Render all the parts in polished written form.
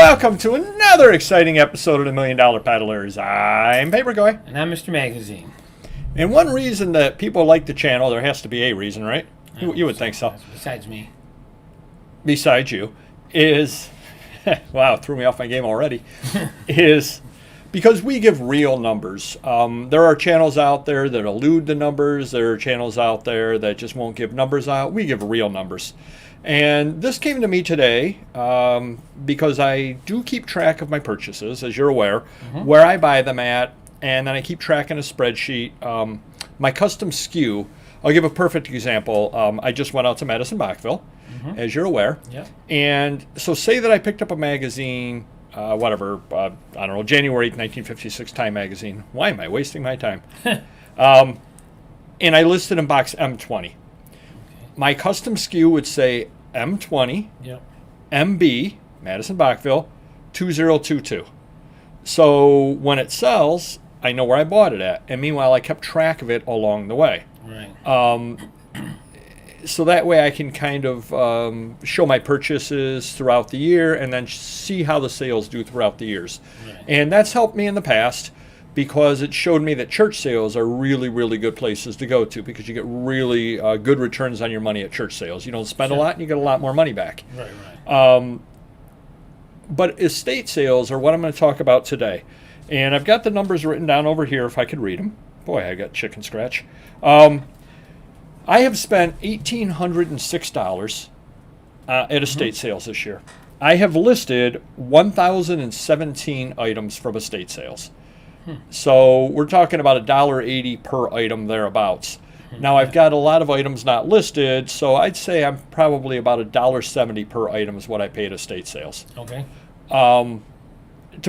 Welcome to another exciting episode of the Million Dollar Peddlers. I'm Papergoy. And I'm Mr. Magazine. And one reason that people like the channel, there has to be a reason, right? You would think so. Besides me. Besides you, is, wow, threw me off my game already, is because we give real numbers. There are channels out there that elude the numbers. There are channels out there that just won't give numbers out. We give real numbers. And this came to me today because I do keep track of my purchases, as you're aware, where I buy them at, and then I keep track in a spreadsheet. My custom SKU, I'll give a perfect example. I just went out to Madison Bachville, as you're aware. Yep. And so say that I picked up a magazine, I don't know, January 8th, 1956 Time magazine. Why am I wasting my time? And I listed in box M20. My custom SKU would say M20, Yep. MB, Madison Bachville, 2022. So when it sells, I know where I bought it at. And meanwhile, I kept track of it along the way. Right. So that way I can kind of show my purchases throughout the year and then see how the sales do throughout the years. Right. And that's helped me in the past, because it showed me that church sales are really, really good places to go to, because you get really good returns on your money at church sales. You don't spend a lot and you get a lot more money back. Right. But estate sales are what I'm going to talk about today. And I've got the numbers written down over here if I could read them. Boy, I got chicken scratch. I have spent $1,806 at estate sales this year. I have listed 1,017 items from estate sales. So we're talking about $1.80 per item thereabouts. Now I've got a lot of items not listed, so I'd say I'm probably about $1.70 per item is what I pay at estate sales. Okay. To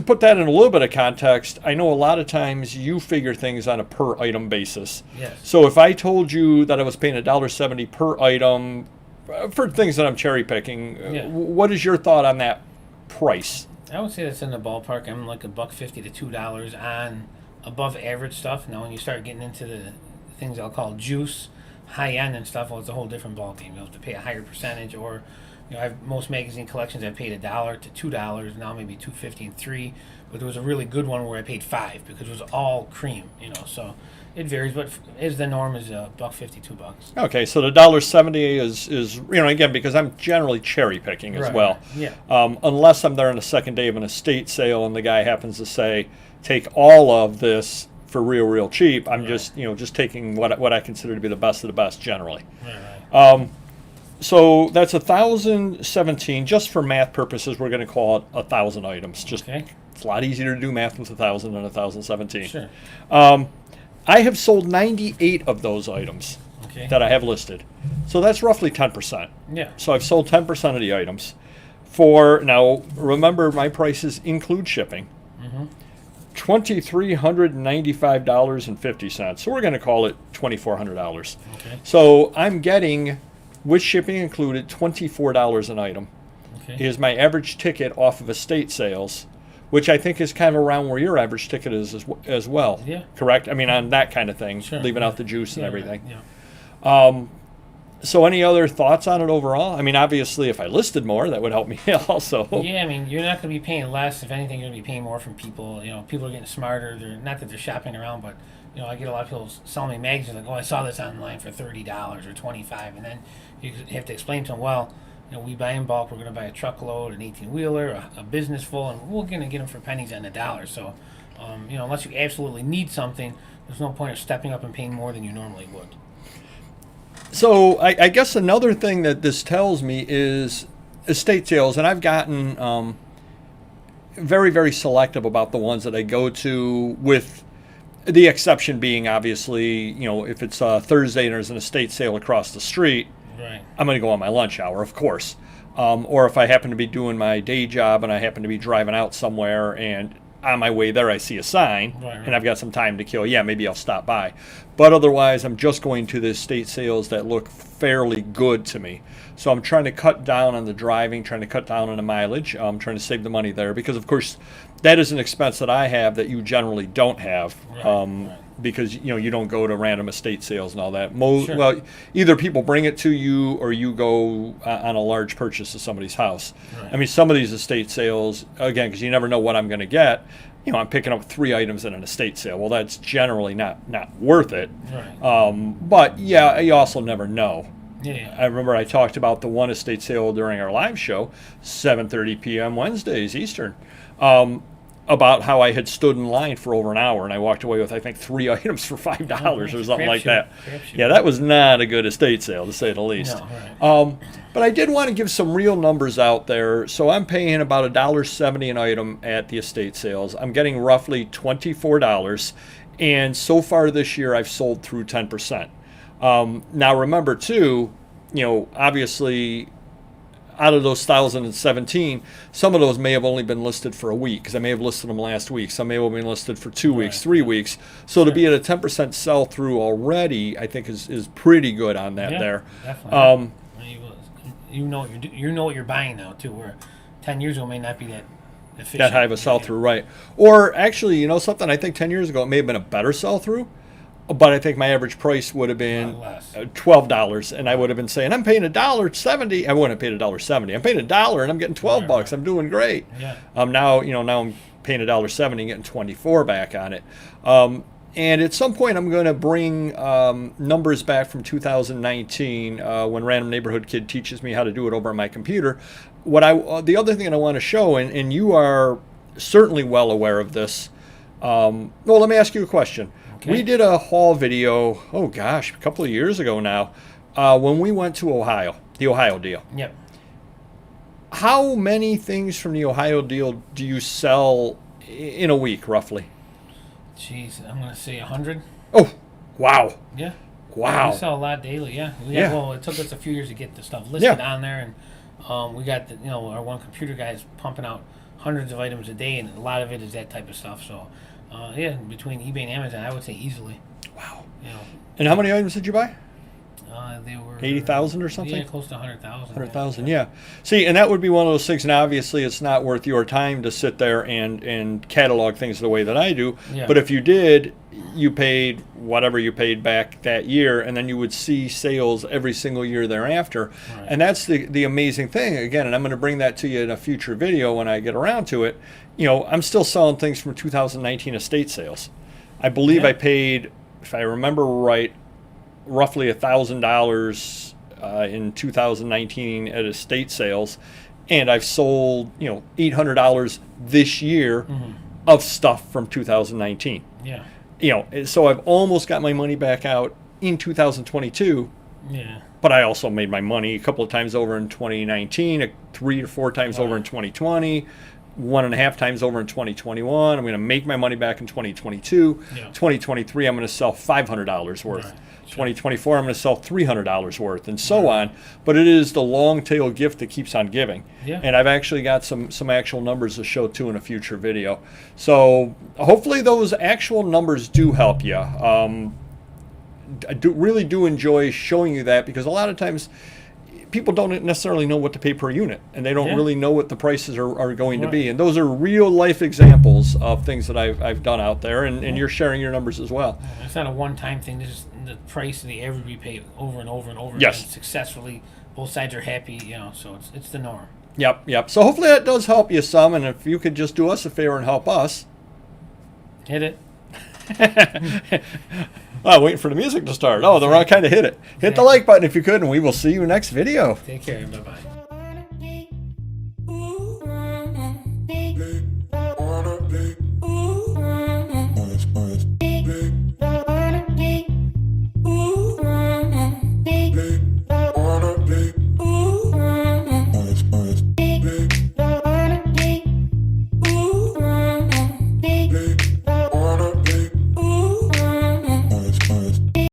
put that in a little bit of context, I know a lot of times you figure things on a per item basis. Yes. So if I told you that I was paying $1.70 per item for things that I'm cherry picking, what is your thought on that price? I would say that's in the ballpark. I'm like $1.50 to $2 on above average stuff. Now, when you start getting into the things I'll call juice, high end and stuff, well, it's a whole different ballgame. You have to pay a higher percentage, or I have most magazine collections I paid $1 to $2. Now maybe $2.50 and $3. But there was a really good one where I paid $5 because it was all cream. So it varies, but as the norm is $1.50, $2. Okay, so the $1.70 is again, because I'm generally cherry picking as well. Yeah. Unless I'm there on the second day of an estate sale and the guy happens to say, take all of this for real cheap. I'm just taking what I consider to be the best of the best generally. Right. So that's 1,017. Just for math purposes, we're going to call it 1,000 items. It's a lot easier to do math with 1,000 than 1,017. Sure. I have sold 98 of those items that I have listed. So that's roughly 10%. Yeah. So I've sold 10% of the items. Now, remember, my prices include shipping. $2,395.50. So we're going to call it $2,400. Okay. So I'm getting, with shipping included, $24 an item. Is my average ticket off of estate sales, which I think is kind of around where your average ticket is as well. Yeah. Correct? I mean, on that kind of thing, sure. Leaving out the juice and everything. Yeah. So any other thoughts on it overall? I mean, obviously, if I listed more, that would help me also. Yeah, I mean, you're not going to be paying less. If anything, you're going to be paying more from people. People are getting smarter. Not that they're shopping around, but, I get a lot of people selling me magazines like, oh, I saw this online for $30 or $25. And then you have to explain to them, well, we buy in bulk. We're going to buy a truckload, an 18-wheeler, a business full, and we're going to get them for pennies on the dollar. So, unless you absolutely need something, there's no point of stepping up and paying more than you normally would. So I guess another thing that this tells me is estate sales, and I've gotten very, very selective about the ones that I go to, with the exception being, obviously, if it's Thursday and there's an estate sale across the street, right, I'm going to go on my lunch hour, of course. Or if I happen to be doing my day job and I happen to be driving out somewhere and on my way there I see a sign, right. and I've got some time to kill, maybe I'll stop by. But otherwise, I'm just going to the estate sales that look fairly good to me. So I'm trying to cut down on the driving, trying to cut down on the mileage. I'm trying to save the money there because, of course, that is an expense that I have that you generally don't have. Right. Because you don't go to random estate sales and all that. Sure. Well, either people bring it to you or you go on a large purchase to somebody's house. Right. I mean, some of these estate sales, again, because you never know what I'm going to get. I'm picking up 3 items in an estate sale. Well, that's generally not worth it. Right. But yeah, you also never know. Yeah. I remember I talked about the one estate sale during our live show, 7:30 p.m. Wednesdays Eastern. About how I had stood in line for over an hour and I walked away with, I think, 3 items for $5 or something like that. Yeah, that was not a good estate sale, to say the least. No, right. But I did want to give some real numbers out there. So I'm paying about $1.70 an item at the estate sales. I'm getting roughly $24. And so far this year, I've sold through 10%. Now, remember, too, obviously, out of those 1,017, some of those may have only been listed for a week because I may have listed them last week. Some may have been listed for 2 weeks, 3 weeks. So to be at a 10% sell through already, I think is pretty good on that there. Definitely. You know what you're buying now too. Where 10 years ago may not be that efficient. That high of a sell through, right? Or actually, something. I think 10 years ago it may have been a better sell through. But I think my average price would have been $12, and I would have been saying, I'm paying $1.70. I wouldn't have paid $1.70. I'm paying $1 and I'm getting $12. I'm doing great. Yeah. Now I'm paying $1.70 and getting 24 back on it. And at some point, I'm going to bring numbers back from 2019 when Random Neighborhood Kid teaches me how to do it over on my computer. The other thing that I want to show, and you are certainly well aware of this. Well, let me ask you a question. Okay. We did a haul video, a couple of years ago now, when we went to Ohio, the Ohio deal. Yep. How many things from the Ohio deal do you sell in a week, roughly? Jeez, I'm going to say 100. Oh, wow. Yeah. Wow. We sell a lot daily, yeah. Well, it took us a few years to get the stuff listed on there, and we got our one computer guy is pumping out hundreds of items a day, and a lot of it is that type of stuff, so... between eBay and Amazon, I would say easily. Wow. And how many items did you buy? They were 80,000 or something? Yeah, close to 100,000. 100,000, yeah. See, and that would be one of those things, and obviously it's not worth your time to sit there and catalog things the way that I do. Yeah. But if you did, you paid whatever you paid back that year, and then you would see sales every single year thereafter. Right. And that's the amazing thing, again, and I'm going to bring that to you in a future video when I get around to it. I'm still selling things from 2019 estate sales. I believe I paid, if I remember right, roughly $1,000 in 2019 at estate sales, and I've sold $800 this year of stuff from 2019. Yeah. So I've almost got my money back out in 2022. Yeah. But I also made my money a couple of times over in 2019, 3 or 4 times over in 2020. 1.5 times over in 2021. I'm going to make my money back in 2022. Yeah. 2023, I'm going to sell $500 worth. Right. 2024, I'm going to sell $300 worth, and so on. But it is the long tail gift that keeps on giving. Yeah. And I've actually got some actual numbers to show too in a future video. So hopefully those actual numbers do help you. I really do enjoy showing you that, because a lot of times people don't necessarily know what to pay per unit, and they don't really know what the prices are going to be. And those are real life examples of things that I've done out there, and you're sharing your numbers as well. It's not a one-time thing. This is the price of the average we pay over and over and over again successfully. Both sides are happy, so it's the norm. Yep. So hopefully that does help you some, and if you could just do us a favor and help us. Hit it. Waiting for the music to start. Oh, the wrong kind of hit it. Hit the like button if you could, and we will see you next video. Take care. Bye-bye.